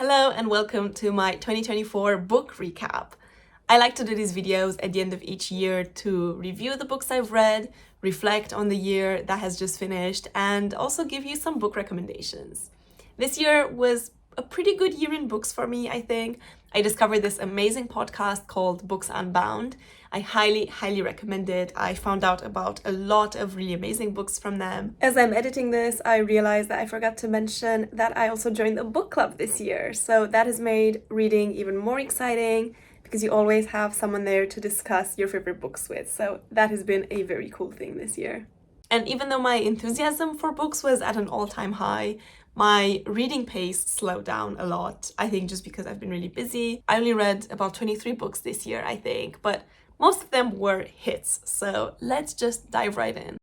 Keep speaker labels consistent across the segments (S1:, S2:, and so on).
S1: Hello and welcome to my 2024 book recap. I like to do these videos at the end of each year to review the books I've read, reflect on the year that has just finished, and also give you some book recommendations. This year was a pretty good year in books for me, I think. I discovered this amazing podcast called Books Unbound. I highly recommend it. I found out about a lot of really amazing books from them. As I'm editing this, I realized that I forgot to mention that I also joined a book club this year. So that has made reading even more exciting because you always have someone there to discuss your favorite books with. So that has been a very cool thing this year. And even though my enthusiasm for books was at an all-time high, my reading pace slowed down a lot, I think just because I've been really busy. I only read about 23 books this year, I think, but most of them were hits, so let's just dive right in.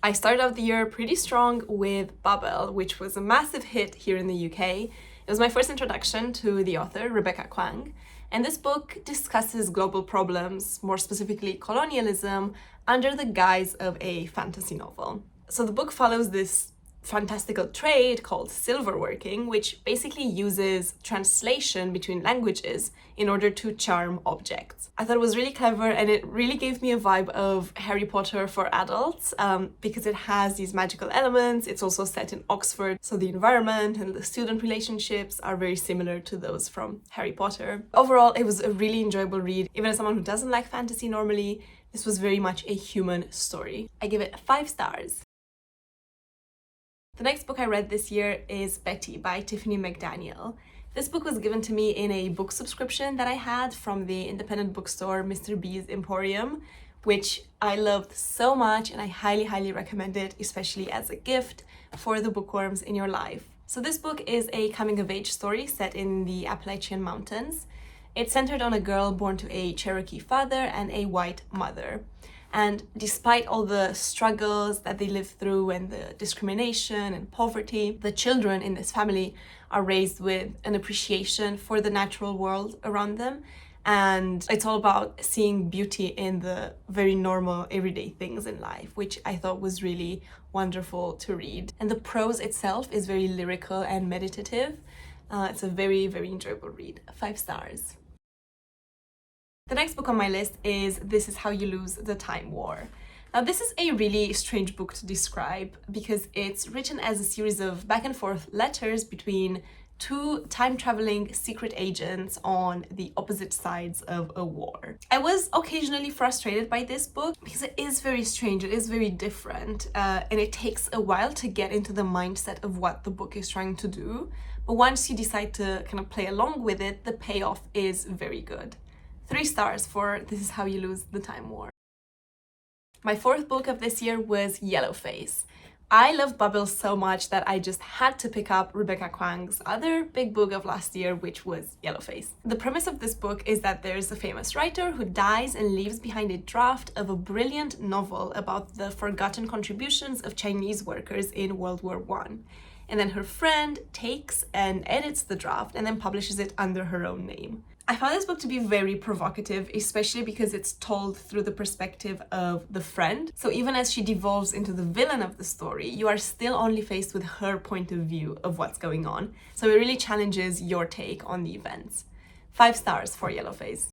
S1: I started out the year pretty strong with Babel, which was a massive hit here in the UK. It was my first introduction to the author, Rebecca Kuang, and this book discusses global problems, more specifically colonialism, under the guise of a fantasy novel. So the book follows this fantastical trade called silverworking, which basically uses translation between languages in order to charm objects. I thought it was really clever, and it really gave me a vibe of Harry Potter for adults because it has these magical elements. It's also set in Oxford, so the environment and the student relationships are very similar to those from Harry Potter. Overall, it was a really enjoyable read. Even as someone who doesn't like fantasy normally, this was very much a human story. I give it 5 stars. The next book I read this year is Betty by Tiffany McDaniel. This book was given to me in a book subscription that I had from the independent bookstore Mr. B's Emporium, which I loved so much, and I highly recommend it, especially as a gift for the bookworms in your life. So this book is a coming-of-age story set in the Appalachian Mountains. It's centered on a girl born to a Cherokee father and a white mother. And despite all the struggles that they live through and the discrimination and poverty, the children in this family are raised with an appreciation for the natural world around them. And it's all about seeing beauty in the very normal, everyday things in life, which I thought was really wonderful to read. And the prose itself is very lyrical and meditative. It's a very enjoyable read. 5 stars. The next book on my list is This Is How You Lose the Time War. Now, this is a really strange book to describe because it's written as a series of back and forth letters between two time-traveling secret agents on the opposite sides of a war. I was occasionally frustrated by this book because it is very strange, it is very different, and it takes a while to get into the mindset of what the book is trying to do. But once you decide to kind of play along with it, the payoff is very good. 3 stars for This Is How You Lose the Time War. My 4th book of this year was Yellowface. I love Babel so much that I just had to pick up Rebecca Kuang's other big book of last year, which was Yellowface. The premise of this book is that there's a famous writer who dies and leaves behind a draft of a brilliant novel about the forgotten contributions of Chinese workers in World War I. And then her friend takes and edits the draft and then publishes it under her own name. I found this book to be very provocative, especially because it's told through the perspective of the friend. So even as she devolves into the villain of the story, you are still only faced with her point of view of what's going on. So it really challenges your take on the events. 5 stars for Yellowface.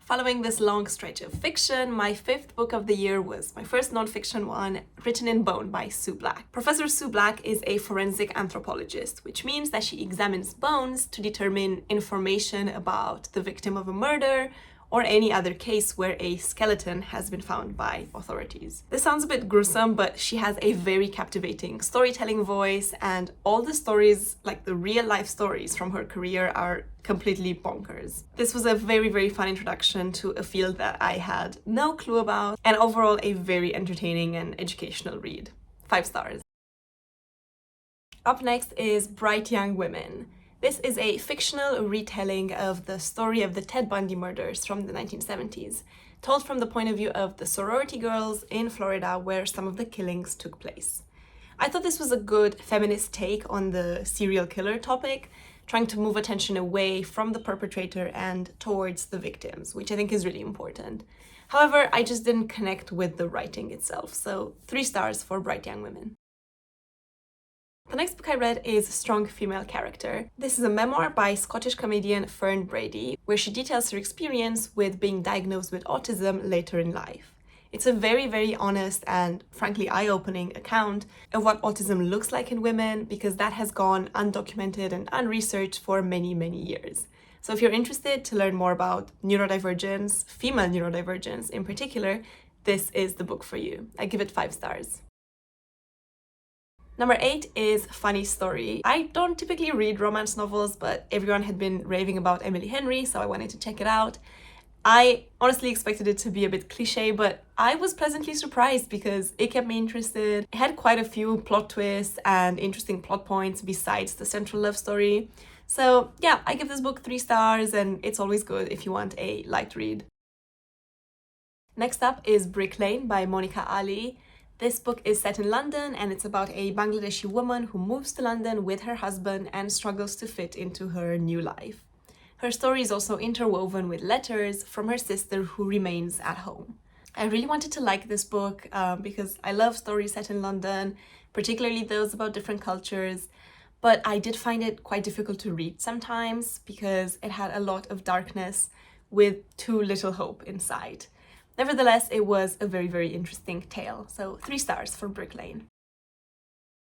S1: Following this long stretch of fiction, my 5th book of the year was my first non-fiction one, Written in Bone by Sue Black. Professor Sue Black is a forensic anthropologist, which means that she examines bones to determine information about the victim of a murder or any other case where a skeleton has been found by authorities. This sounds a bit gruesome, but she has a very captivating storytelling voice, and all the stories, like the real-life stories from her career, are completely bonkers. This was a very fun introduction to a field that I had no clue about, and overall a very entertaining and educational read. 5 stars. Up next is Bright Young Women. This is a fictional retelling of the story of the Ted Bundy murders from the 1970s, told from the point of view of the sorority girls in Florida where some of the killings took place. I thought this was a good feminist take on the serial killer topic, trying to move attention away from the perpetrator and towards the victims, which I think is really important. However, I just didn't connect with the writing itself, so 3 stars for Bright Young Women. The next book I read is Strong Female Character. This is a memoir by Scottish comedian Fern Brady, where she details her experience with being diagnosed with autism later in life. It's a very, very honest and frankly eye-opening account of what autism looks like in women, because that has gone undocumented and unresearched for many, many years. So if you're interested to learn more about neurodivergence, female neurodivergence in particular, this is the book for you. I give it 5 stars. Number 8 is Funny Story. I don't typically read romance novels, but everyone had been raving about Emily Henry, so I wanted to check it out. I honestly expected it to be a bit cliche, but I was pleasantly surprised because it kept me interested. It had quite a few plot twists and interesting plot points besides the central love story. So yeah, I give this book 3 stars, and it's always good if you want a light read. Next up is Brick Lane by Monica Ali. This book is set in London, and it's about a Bangladeshi woman who moves to London with her husband and struggles to fit into her new life. Her story is also interwoven with letters from her sister who remains at home. I really wanted to like this book because I love stories set in London, particularly those about different cultures, but I did find it quite difficult to read sometimes because it had a lot of darkness with too little hope inside. Nevertheless, it was a very, very interesting tale, so 3 stars for Brick Lane.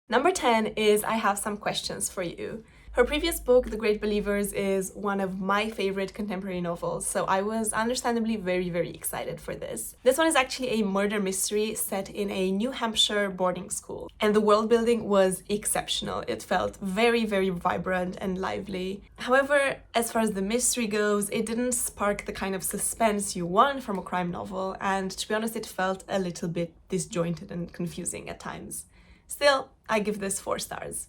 S1: Number 10 is I Have Some Questions for You. Her previous book, The Great Believers, is one of my favorite contemporary novels, so I was understandably very, very excited for this. This one is actually a murder mystery set in a New Hampshire boarding school, and the world building was exceptional. It felt very, very vibrant and lively. However, as far as the mystery goes, it didn't spark the kind of suspense you want from a crime novel, and to be honest, it felt a little bit disjointed and confusing at times. Still, I give this 4 stars.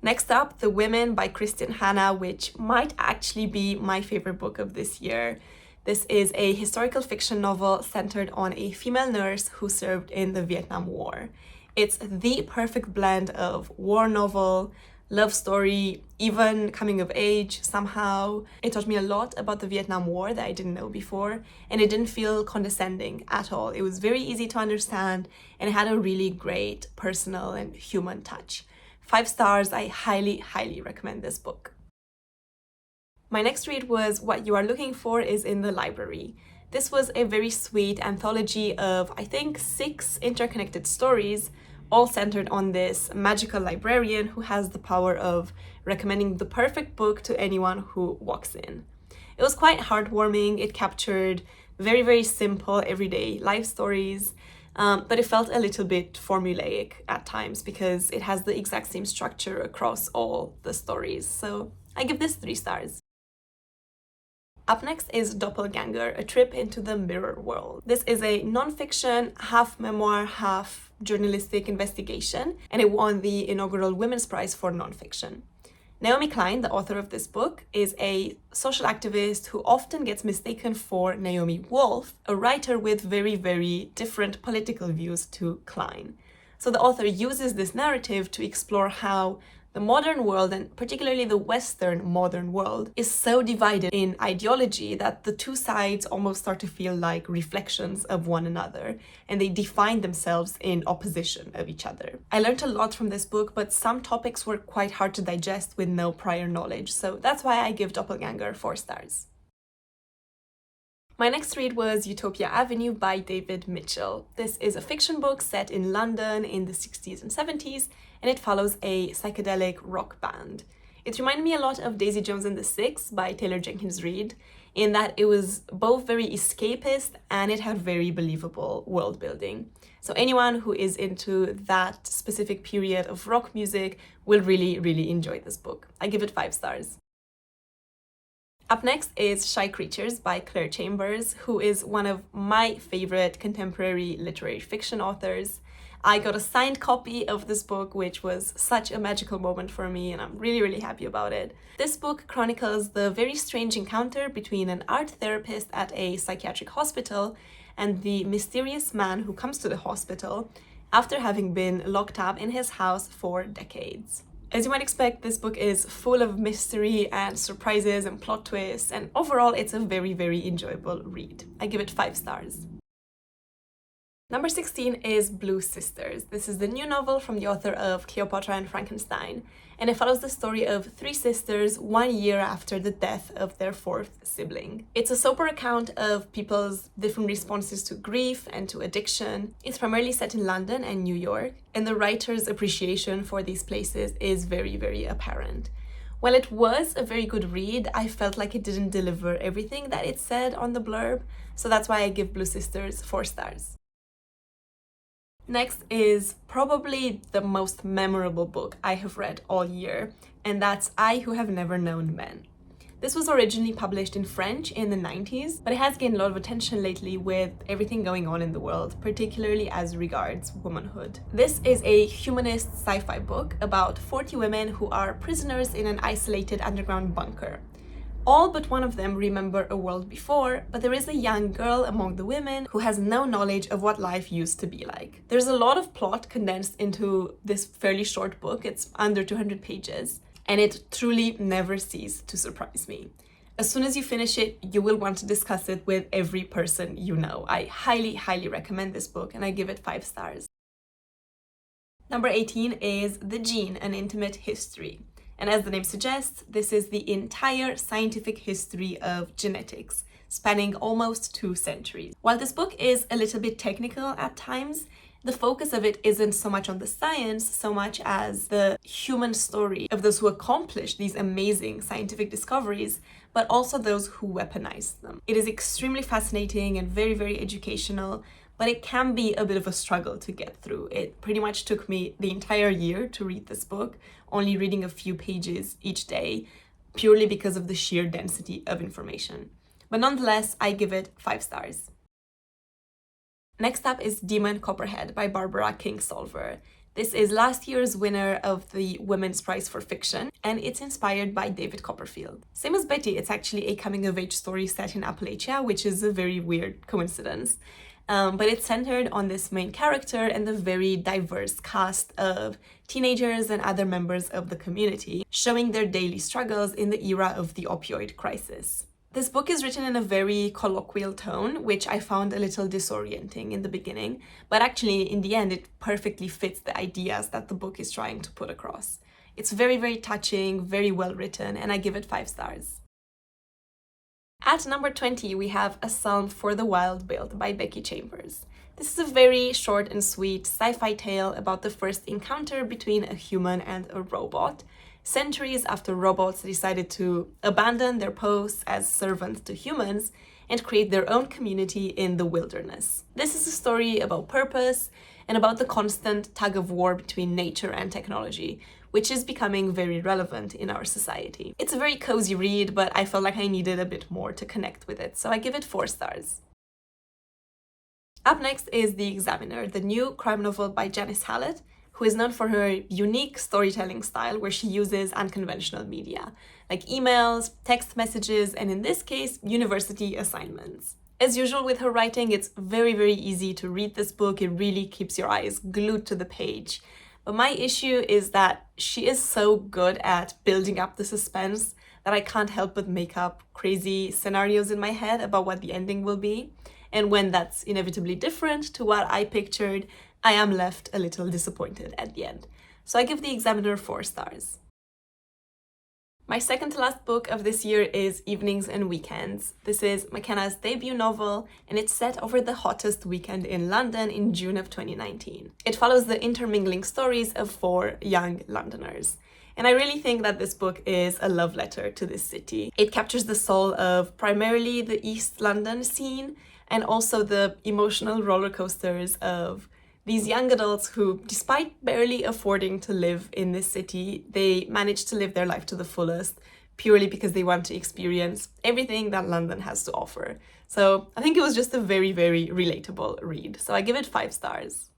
S1: Next up, The Women by Kristen Hanna, which might actually be my favorite book of this year. This is a historical fiction novel centered on a female nurse who served in the Vietnam War. It's the perfect blend of war novel, love story, even coming of age somehow. It taught me a lot about the Vietnam War that I didn't know before, and it didn't feel condescending at all. It was very easy to understand, and it had a really great personal and human touch. 5 stars, I highly, highly recommend this book. My next read was What You Are Looking For Is in the Library. This was a very sweet anthology of, I think, 6 interconnected stories, all centered on this magical librarian who has the power of recommending the perfect book to anyone who walks in. It was quite heartwarming. It captured very, very simple, everyday life stories, but it felt a little bit formulaic at times because it has the exact same structure across all the stories. So I give this 3 stars. Up next is Doppelganger, A Trip into the Mirror World. This is a non-fiction, half memoir, half journalistic investigation, and it won the inaugural Women's Prize for non-fiction. Naomi Klein, the author of this book, is a social activist who often gets mistaken for Naomi Wolf, a writer with very, very different political views to Klein. So the author uses this narrative to explore how the modern world, and particularly the Western modern world, is so divided in ideology that the two sides almost start to feel like reflections of one another, and they define themselves in opposition of each other. I learned a lot from this book, but some topics were quite hard to digest with no prior knowledge, so that's why I give Doppelganger 4 stars. My next read was Utopia Avenue by David Mitchell. This is a fiction book set in London in the 60s and 70s, and it follows a psychedelic rock band. It reminded me a lot of Daisy Jones and the Six by Taylor Jenkins Reid, in that it was both very escapist and it had very believable world building. So anyone who is into that specific period of rock music will really, really enjoy this book. I give it 5 stars. Up next is Shy Creatures by Claire Chambers, who is one of my favorite contemporary literary fiction authors. I got a signed copy of this book, which was such a magical moment for me, and I'm really, really happy about it. This book chronicles the very strange encounter between an art therapist at a psychiatric hospital and the mysterious man who comes to the hospital after having been locked up in his house for decades. As you might expect, this book is full of mystery and surprises and plot twists, and overall it's a very, very enjoyable read. I give it 5 stars. Number 16 is Blue Sisters. This is the new novel from the author of Cleopatra and Frankenstein, and it follows the story of three sisters 1 year after the death of their fourth sibling. It's a sober account of people's different responses to grief and to addiction. It's primarily set in London and New York, and the writer's appreciation for these places is very, very apparent. While it was a very good read, I felt like it didn't deliver everything that it said on the blurb, so that's why I give Blue Sisters 4 stars. Next is probably the most memorable book I have read all year, and that's I Who Have Never Known Men. This was originally published in French in the 90s, but it has gained a lot of attention lately with everything going on in the world, particularly as regards womanhood. This is a humanist sci-fi book about 40 women who are prisoners in an isolated underground bunker. All but one of them remember a world before, but there is a young girl among the women who has no knowledge of what life used to be like. There's a lot of plot condensed into this fairly short book. It's under 200 pages, and it truly never ceases to surprise me. As soon as you finish it, you will want to discuss it with every person you know. I highly, highly recommend this book, and I give it 5 stars. Number 18 is The Gene, An Intimate History. And as the name suggests, this is the entire scientific history of genetics, spanning almost 2 centuries. While this book is a little bit technical at times, the focus of it isn't so much on the science, so much as the human story of those who accomplished these amazing scientific discoveries, but also those who weaponized them. It is extremely fascinating and very, very educational, but it can be a bit of a struggle to get through. It pretty much took me the entire year to read this book, only reading a few pages each day, purely because of the sheer density of information. But nonetheless, I give it 5 stars. Next up is Demon Copperhead by Barbara Kingsolver. This is last year's winner of the Women's Prize for Fiction, and it's inspired by David Copperfield. Same as Betty, it's actually a coming-of-age story set in Appalachia, which is a very weird coincidence. But it's centered on this main character and the very diverse cast of teenagers and other members of the community, showing their daily struggles in the era of the opioid crisis. This book is written in a very colloquial tone, which I found a little disorienting in the beginning, but actually in the end it perfectly fits the ideas that the book is trying to put across. It's very, very touching, very well written, and I give it 5 stars. At number 20, we have A Psalm for the Wild Built by Becky Chambers. This is a very short and sweet sci-fi tale about the first encounter between a human and a robot, centuries after robots decided to abandon their posts as servants to humans and create their own community in the wilderness. This is a story about purpose and about the constant tug of war between nature and technology, which is becoming very relevant in our society. It's a very cozy read, but I felt like I needed a bit more to connect with it, so I give it 4 stars. Up next is The Examiner, the new crime novel by Janice Hallett, who is known for her unique storytelling style where she uses unconventional media, like emails, text messages, and in this case, university assignments. As usual with her writing, it's very, very easy to read this book. It really keeps your eyes glued to the page. But my issue is that she is so good at building up the suspense that I can't help but make up crazy scenarios in my head about what the ending will be. And when that's inevitably different to what I pictured, I am left a little disappointed at the end. So I give The Examiner 4 stars. My second to last book of this year is Evenings and Weekends. This is McKenna's debut novel, and it's set over the hottest weekend in London in June of 2019. It follows the intermingling stories of 4 young Londoners. And I really think that this book is a love letter to this city. It captures the soul of primarily the East London scene and also the emotional roller coasters of these young adults who, despite barely affording to live in this city, they manage to live their life to the fullest purely because they want to experience everything that London has to offer. So I think it was just a very, very relatable read. So I give it 5 stars.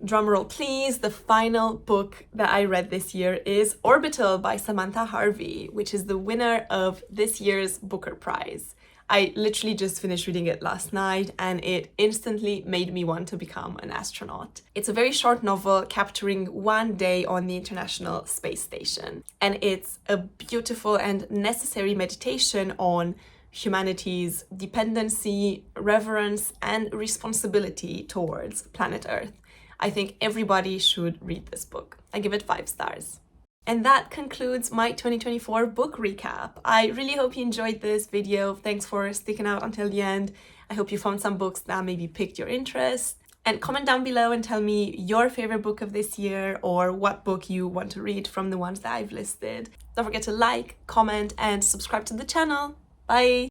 S1: Drumroll please, the final book that I read this year is Orbital by Samantha Harvey, which is the winner of this year's Booker Prize. I literally just finished reading it last night and it instantly made me want to become an astronaut. It's a very short novel capturing 1 day on the International Space Station. And it's a beautiful and necessary meditation on humanity's dependency, reverence, and responsibility towards planet Earth. I think everybody should read this book. I give it 5 stars. And that concludes my 2024 book recap. I really hope you enjoyed this video. Thanks for sticking out until the end. I hope you found some books that maybe piqued your interest. And comment down below and tell me your favorite book of this year, or what book you want to read from the ones that I've listed. Don't forget to like, comment, and subscribe to the channel. Bye!